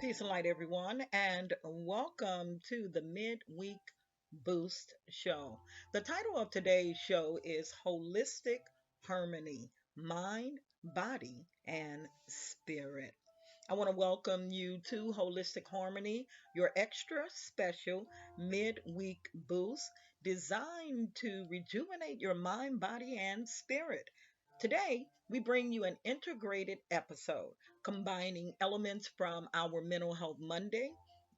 Peace and light, everyone, and welcome to the Midweek Boost Show. The title of today's show is Holistic Harmony Mind, Body, and Spirit. I want to welcome you to Holistic Harmony, your extra special midweek boost designed to rejuvenate your mind, body, and spirit. Today, we bring you an integrated episode combining elements from our Mental Health Monday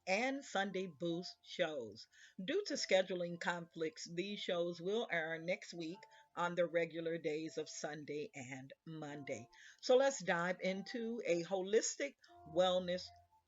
and Sunday Boost shows. Due to scheduling conflicts, these shows will air next week on the regular days of Sunday and Monday. So let's dive into a holistic wellness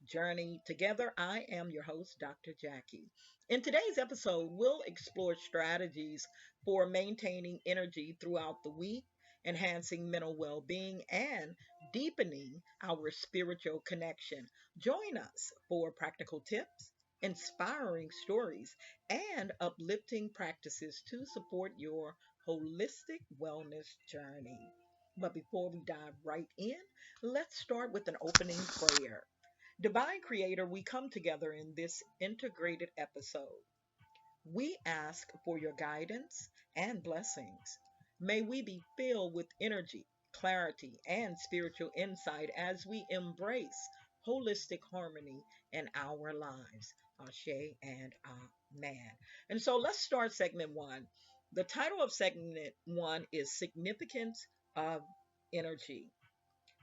journey together. I am your host, Dr. Jackie. In today's episode, we'll explore strategies for maintaining energy throughout the week, enhancing mental well being, and deepening our spiritual connection. Join us for practical tips, inspiring stories, and uplifting practices to support your holistic wellness journey. But before we dive right in, let's start with an opening prayer. Divine Creator, we come together in this integrated episode. We ask for your guidance and blessings. May we be filled with energy, clarity, and spiritual insight as we embrace holistic harmony in our lives. Ashe and Amen. And so let's start segment one. The title of segment one is Significance of Energy.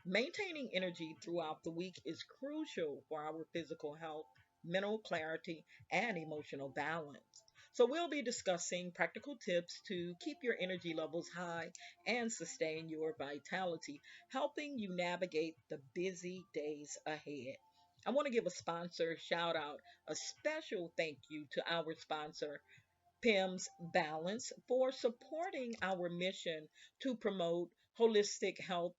Maintaining energy throughout the week is crucial for our physical health, mental clarity, and emotional balance. So, we'll be discussing practical tips to keep your energy levels high and sustain your vitality, helping you navigate the busy days ahead. I want to give a sponsor shout out, a special thank you to our sponsor, PIMS Balance, for supporting our mission to promote holistic health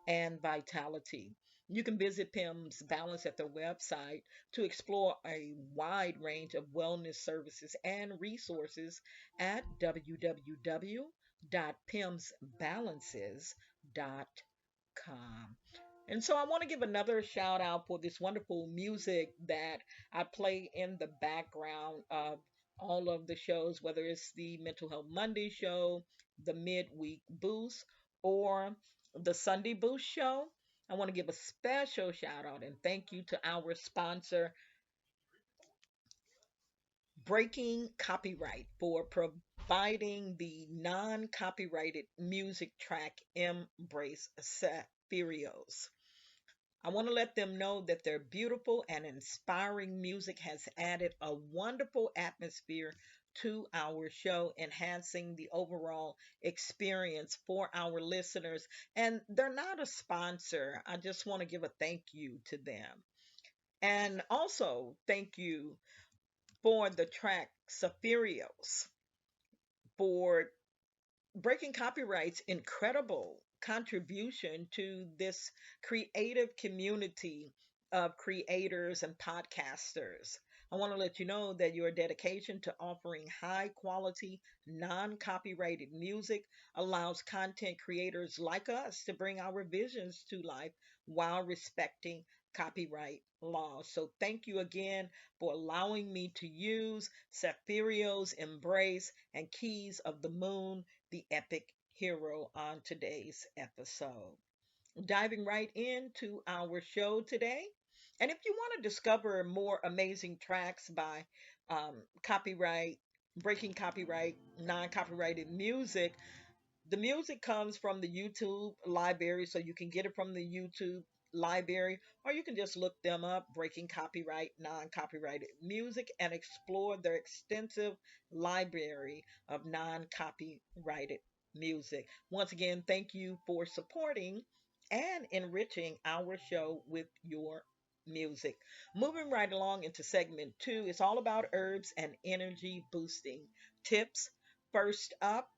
and vitality. You can visit PIMS Balance at their website to explore a wide range of wellness services and resources at www.pimsbalances.com. And so I want to give another shout out for this wonderful music that I play in the background of all of the shows, whether it's the Mental Health Monday show, the Midweek Boost, or the Sunday Boost show. I want to give a special shout out and thank you to our sponsor, Breaking Copyright, for providing the non copyrighted music track Embrace Safirios. I want to let them know that their beautiful and inspiring music has added a wonderful atmosphere to our show, enhancing the overall experience for our listeners. And they're not a sponsor. I just want to give a thank you to them. And also, thank you for the track Safirios for breaking copyright's incredible contribution to this creative community of creators and podcasters. I want to let you know that your dedication to offering high quality, non copyrighted music allows content creators like us to bring our visions to life while respecting copyright laws. So, thank you again for allowing me to use Saphirio's Embrace and Keys of the Moon, the epic hero, on today's episode. Diving right into our show today. And if you want to discover more amazing tracks by copyright, breaking copyright, non copyrighted music, the music comes from the YouTube library, so you can get it from the YouTube library, or you can just look them up, Breaking Copyright, Non Copyrighted Music, and explore their extensive library of non copyrighted music. Once again, thank you for supporting and enriching our show with your music. Moving right along into segment two, it's all about herbs and energy boosting tips. First up,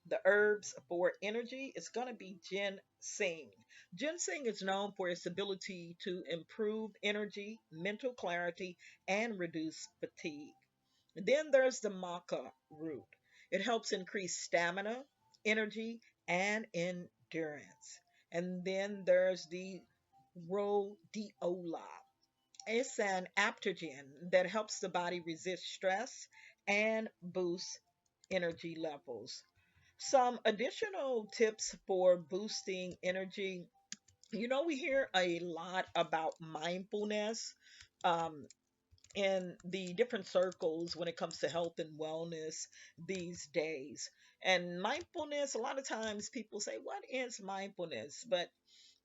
the herbs for energy is going to be ginseng. Ginseng is known for its ability to improve energy, mental clarity, and reduce fatigue. Then there's the maca root. It helps increase stamina, energy, and endurance. And then there's the rhodiola. It's an aptogen that helps the body resist stress and boost energy levels. Some additional tips for boosting energy. We hear a lot about mindfulness um, in the different circles when it comes to health and wellness these days. And mindfulness, a lot of times people say, what is mindfulness? But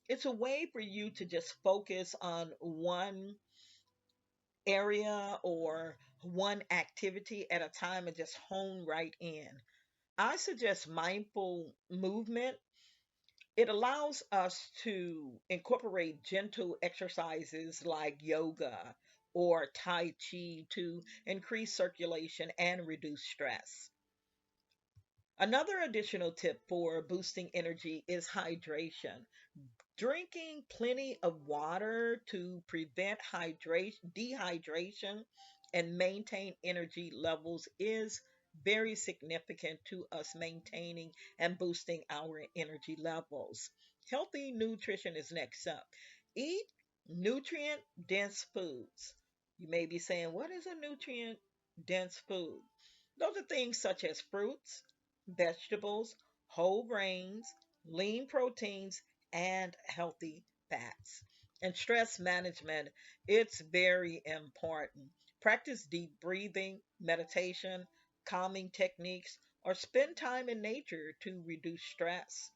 it's a way for you to just focus on one area or one activity at a time and just hone right in. I suggest mindful movement. It allows us to incorporate gentle exercises like yoga or Tai Chi to increase circulation and reduce stress. Another additional tip for boosting energy is hydration. Drinking plenty of water to prevent dehydration and maintain energy levels is very significant to us maintaining and boosting our energy levels. Healthy nutrition is next up. Eat nutrient dense foods. You may be saying, what is a nutrient dense food? Those are things such as fruits, vegetables, whole grains, lean proteins, and healthy fats. And stress management, it's very important. Practice deep breathing, meditation, calming techniques, or spend time in nature to reduce stress.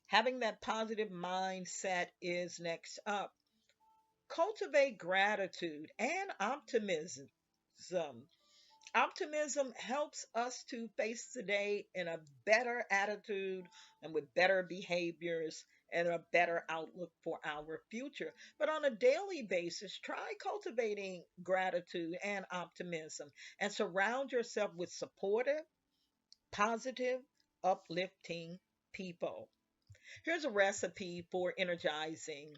Having that positive mindset is next up. Cultivate gratitude and optimism. Optimism helps us to face the day in a better attitude and with better behaviors and a better outlook for our future. But on a daily basis, try cultivating gratitude and optimism and surround yourself with supportive, positive, uplifting people. Here's a recipe for energizing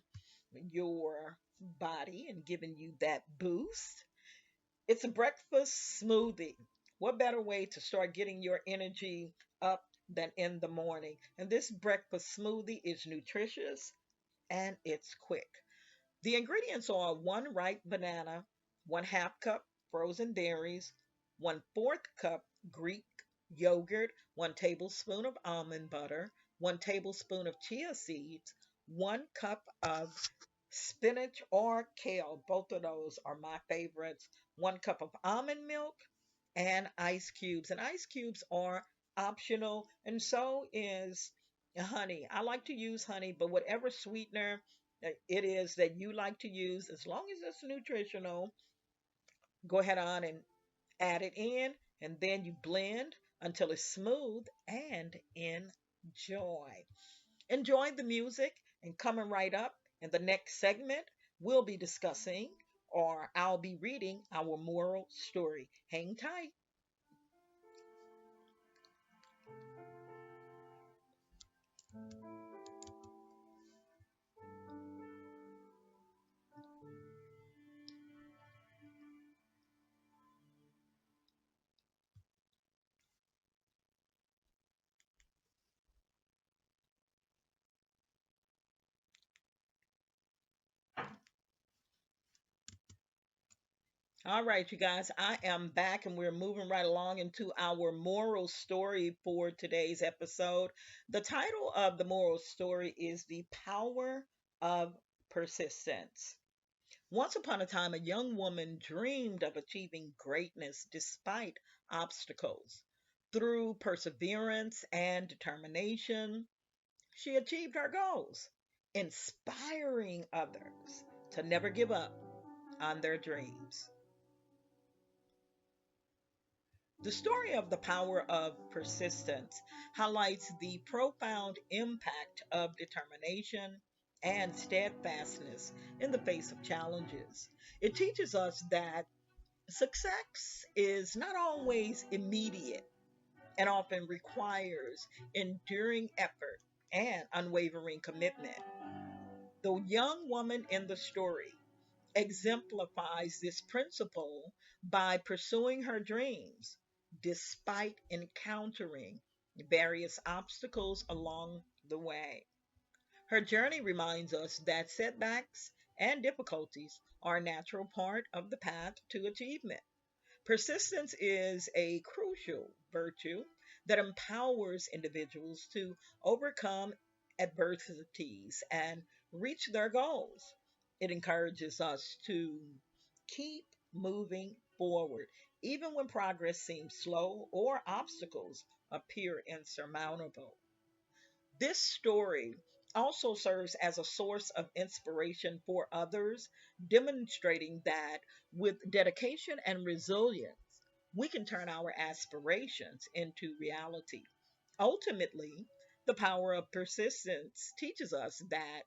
your body and giving you that boost. It's a breakfast smoothie. What better way to start getting your energy up than in the morning? And this breakfast smoothie is nutritious and it's quick. The ingredients are one ripe banana, 1/2 cup frozen berries, 1/4 cup Greek yogurt, 1 tablespoon of almond butter, 1 tablespoon of chia seeds, 1 cup of spinach or kale. Both of those are my favorites. 1 cup of almond milk and ice cubes. And ice cubes are optional, and so is honey. I like to use honey, but whatever sweetener it is that you like to use, as long as it's nutritional, go ahead on and add it in, and then you blend until it's smooth and enjoy. Enjoy the music, and coming right up in the next segment, we'll be discussing or I'll be reading our moral story. Hang tight. All right, you guys, I am back and we're moving right along into our moral story for today's episode. The title of the moral story is The Power of Persistence. Once upon a time, a young woman dreamed of achieving greatness despite obstacles. Through perseverance and determination, she achieved her goals, inspiring others to never give up on their dreams. The story of the power of persistence highlights the profound impact of determination and steadfastness in the face of challenges. It teaches us that success is not always immediate and often requires enduring effort and unwavering commitment. The young woman in the story exemplifies this principle by pursuing her dreams despite encountering various obstacles along the way. Her journey reminds us that setbacks and difficulties are a natural part of the path to achievement. Persistence is a crucial virtue that empowers individuals to overcome adversities and reach their goals. It encourages us to keep moving forward, even when progress seems slow or obstacles appear insurmountable. This story also serves as a source of inspiration for others, demonstrating that with dedication and resilience, we can turn our aspirations into reality. Ultimately, the power of persistence teaches us that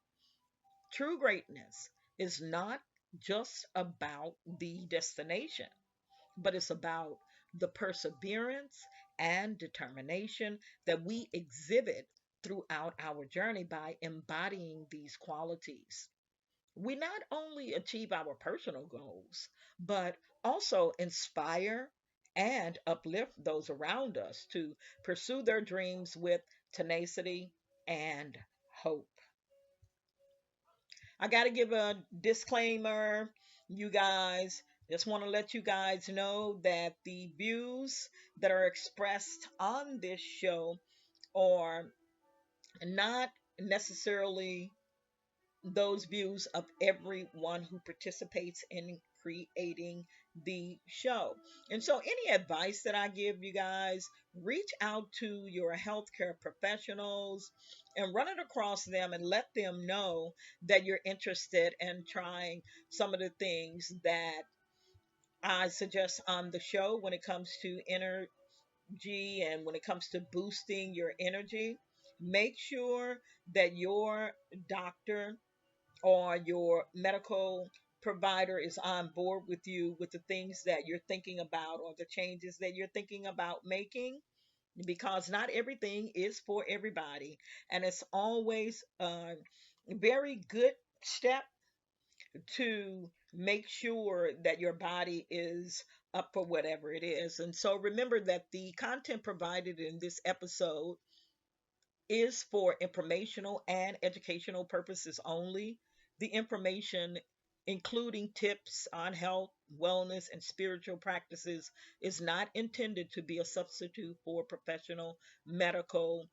true greatness is not just about the destination, but it's about the perseverance and determination that we exhibit throughout our journey by embodying these qualities. We not only achieve our personal goals, but also inspire and uplift those around us to pursue their dreams with tenacity and hope. I got to give a disclaimer, you guys. Just want to let you guys know that the views that are expressed on this show are not necessarily those views of everyone who participates in creating the show. And so, any advice that I give you guys, reach out to your healthcare professionals and run it across them and let them know that you're interested in trying some of the things that I suggest on the show when it comes to energy and when it comes to boosting your energy. Make sure that your doctor or your medical provider is on board with you with the things that you're thinking about or the changes that you're thinking about making, because not everything is for everybody. And it's always a very good step to make sure that your body is up for whatever it is. And so remember that the content provided in this episode is for informational and educational purposes only. The information, including tips on health, wellness, and spiritual practices, is not intended to be a substitute for professional medical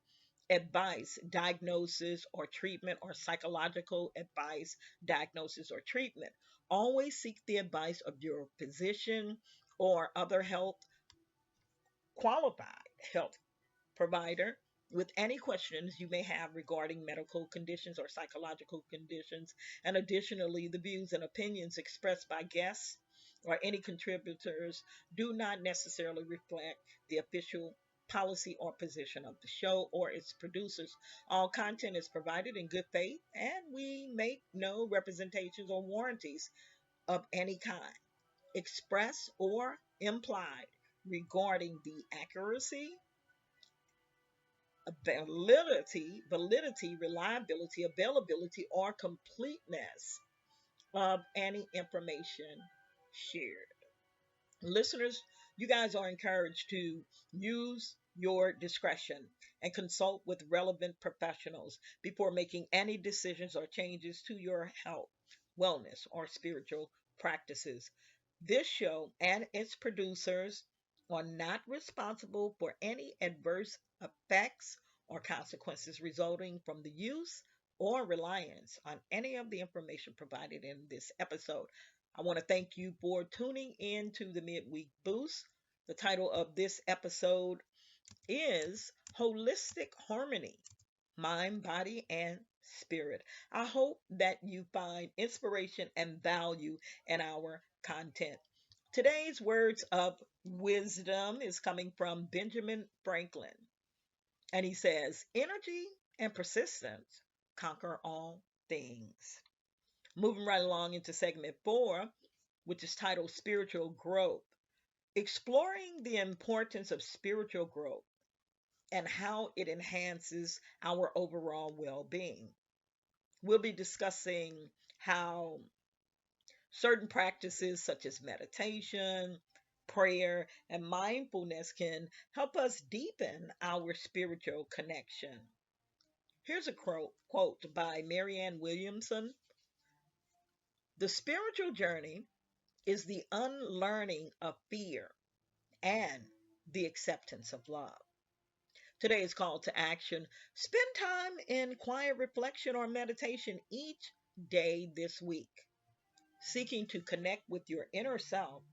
advice, diagnosis, or treatment, or psychological advice, diagnosis, or treatment. Always seek the advice of your physician or other health qualified health provider with any questions you may have regarding medical conditions or psychological conditions. And additionally, the views and opinions expressed by guests or any contributors do not necessarily reflect the official policy or position of the show or its producers. All content is provided in good faith, and we make no representations or warranties of any kind, express or implied, regarding the accuracy, validity, reliability, availability, or completeness of any information shared. Listeners, you guys are encouraged to use your discretion and consult with relevant professionals before making any decisions or changes to your health, wellness, or spiritual practices. This show and its producers are not responsible for any adverse effects or consequences resulting from the use or reliance on any of the information provided in this episode. I want to thank you for tuning in to the Midweek Boost. The title of this episode is Holistic Harmony, Mind, Body, and Spirit. I hope that you find inspiration and value in our content. Today's words of wisdom is coming from Benjamin Franklin, and he says, energy and persistence conquer all things. Moving right along into segment 4, which is titled Spiritual Growth, exploring the importance of spiritual growth and how it enhances our overall well being. We'll be discussing how certain practices such as meditation, prayer, and mindfulness can help us deepen our spiritual connection. Here's a quote by Marianne Williamson. The spiritual journey is the unlearning of fear and the acceptance of love. Today's call to action: spend time in quiet reflection or meditation each day this week, seeking to connect with your inner self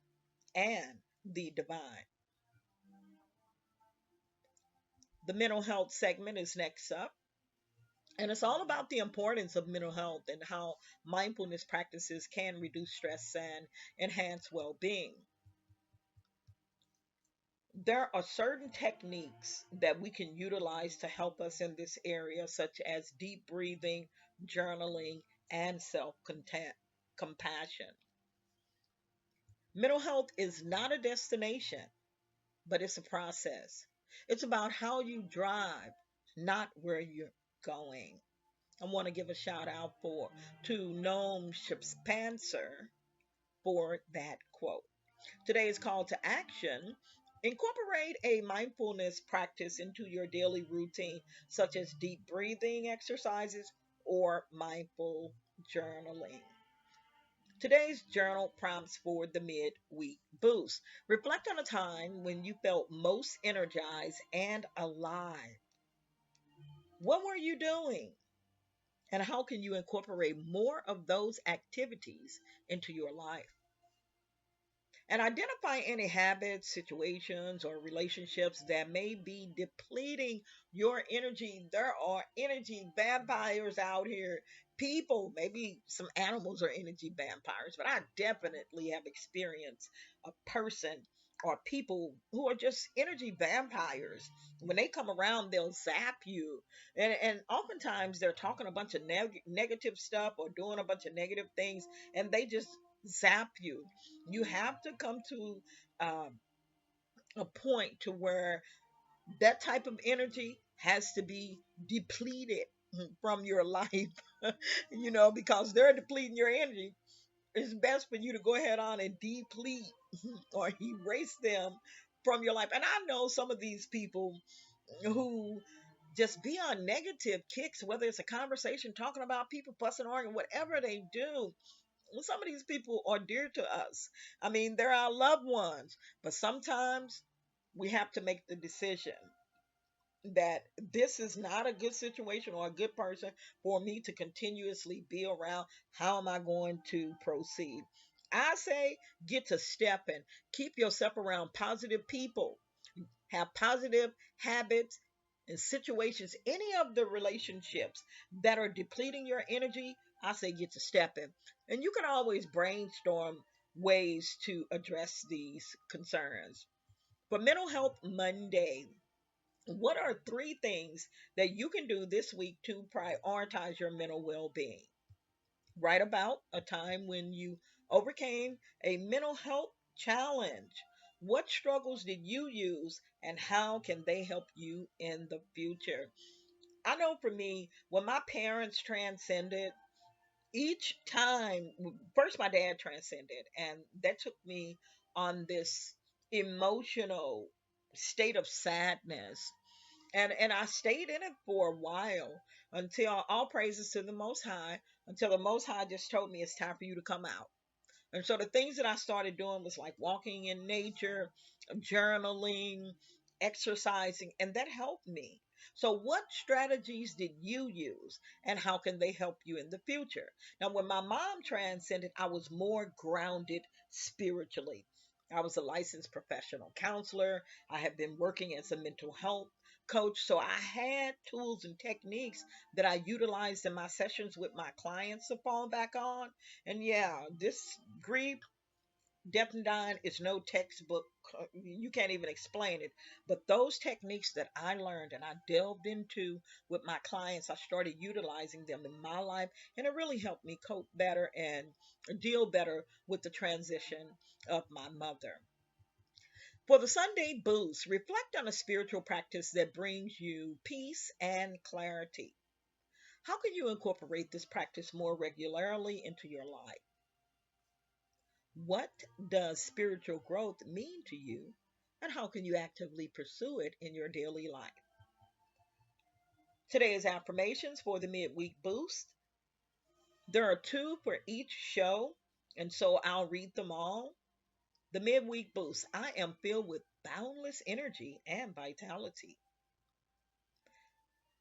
and the divine. The mental health segment is next up, and it's all about the importance of mental health and how mindfulness practices can reduce stress and enhance well being. There are certain techniques that we can utilize to help us in this area, such as deep breathing, journaling, and self compassion. Mental health is not a destination, but it's a process. It's about how you drive, not where you're going. I want to give a shout out to Noam Shipspancer for that quote. Today's call to action: incorporate a mindfulness practice into your daily routine, such as deep breathing exercises or mindful journaling. Today's journal prompts for the midweek boost: reflect on a time when you felt most energized and alive. What were you doing? And how can you incorporate more of those activities into your life? And identify any habits, situations, or relationships that may be depleting your energy. There are energy vampires out here. People, maybe some animals are energy vampires, but I definitely have experienced a person or people who are just energy vampires. When they come around, they'll zap you. And oftentimes they're talking a bunch of negative stuff or doing a bunch of negative things, and they just zap you. You have to come to um, a point to where that type of energy has to be depleted from your life, because they're depleting your energy. It's best for you to go ahead on and deplete or erase them from your life. And I know some of these people who just be on negative kicks, whether it's a conversation talking about people fussing, arguing, whatever they do. Some of these people are dear to us. I mean, they're our loved ones, but sometimes we have to make the decision that this is not a good situation or a good person for me to continuously be around. How am I going to proceed? I say get to stepping. Keep yourself around positive people. Have positive habits and situations. Any of the relationships that are depleting your energy, I say get to stepping. And you can always brainstorm ways to address these concerns. For Mental Health Monday, what are three things that you can do this week to prioritize your mental well being? Write about a time when you overcame a mental health challenge. What struggles did you use, and how can they help you in the future? I know for me, when my parents transcended, each time, first my dad transcended, and that took me on this emotional state of sadness, and I stayed in it for a while, until all praises to the Most High, until the Most High just told me it's time for you to come out. And so the things that I started doing was like walking in nature, journaling, exercising, and that helped me. So, what strategies did you use, and how can they help you in the future? Now, when my mom transcended, I was more grounded spiritually. I was a licensed professional counselor. I have been working as a mental health coach. So, I had tools and techniques that I utilized in my sessions with my clients to fall back on. And yeah, this grief, death and dying is no textbook. You can't even explain it. But those techniques that I learned and I delved into with my clients, I started utilizing them in my life, and it really helped me cope better and deal better with the transition of my mother. For the Sunday boost, reflect on a spiritual practice that brings you peace and clarity. How can you incorporate this practice more regularly into your life? What does spiritual growth mean to you, and how can you actively pursue it in your daily life? Today's affirmations for the midweek boost: There are two for each show, and so I'll read them all. The midweek boost. I am filled with boundless energy and vitality.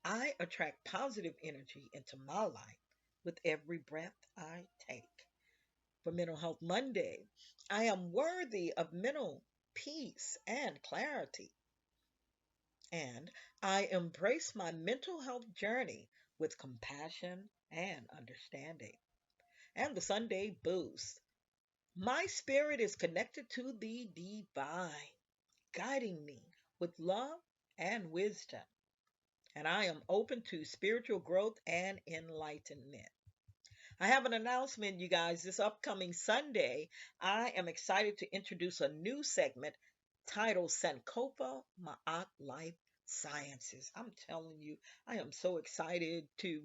I attract positive energy into my life with every breath I take. For Mental Health Monday, I am worthy of mental peace and clarity. And I embrace my mental health journey with compassion and understanding. And the Sunday boost. My spirit is connected to the divine, guiding me with love and wisdom. And I am open to spiritual growth and enlightenment. I have an announcement, you guys. This upcoming Sunday, I am excited to introduce a new segment titled Sankofa Ma'at Life Sciences. I'm telling you, I am so excited to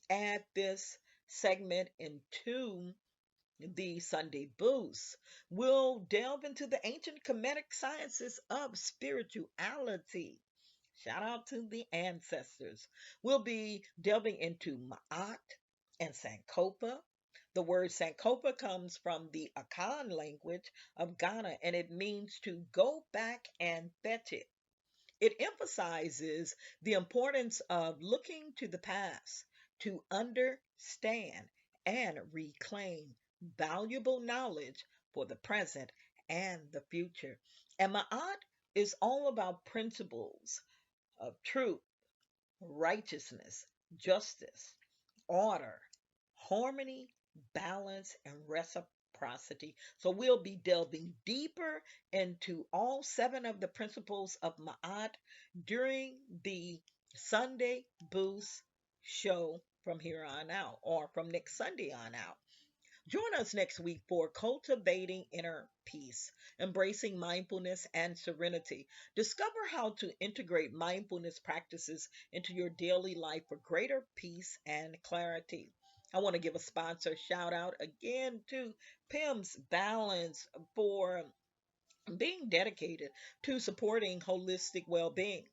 add this segment into the Sunday Boost. We'll delve into the ancient Kemetic sciences of spirituality. Shout out to the ancestors. We'll be delving into Ma'at and Sankofa. The word Sankofa comes from the Akan language of Ghana and it means to go back and fetch it. It emphasizes the importance of looking to the past to understand and reclaim valuable knowledge for the present and the future. And Ma'at is all about principles of truth, righteousness, justice, order, harmony, balance, and reciprocity. So we'll be delving deeper into all seven of the principles of Ma'at during the Sunday Boost show from here on out, or from next Sunday on out. Join us next week for Cultivating Inner Peace, Embracing Mindfulness and Serenity. Discover how to integrate mindfulness practices into your daily life for greater peace and clarity. I want to give a sponsor shout out again to PIMS Balance for being dedicated to supporting holistic well being.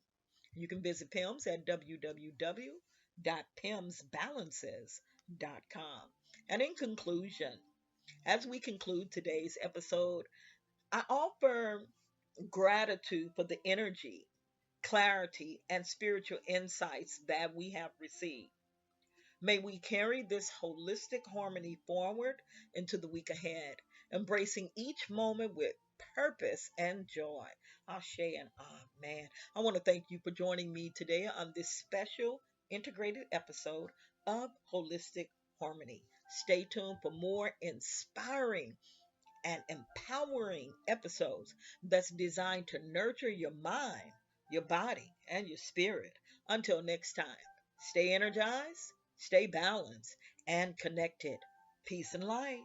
You can visit PIMS at www.pimsbalances.com. And in conclusion, as we conclude today's episode, I offer gratitude for the energy, clarity, and spiritual insights that we have received. May we carry this holistic harmony forward into the week ahead, embracing each moment with purpose and joy. Ashe and Amen. I want to thank you for joining me today on this special integrated episode of Holistic Harmony. Stay tuned for more inspiring and empowering episodes that's designed to nurture your mind, your body, and your spirit. Until next time, stay energized, stay balanced, and connected. Peace and light.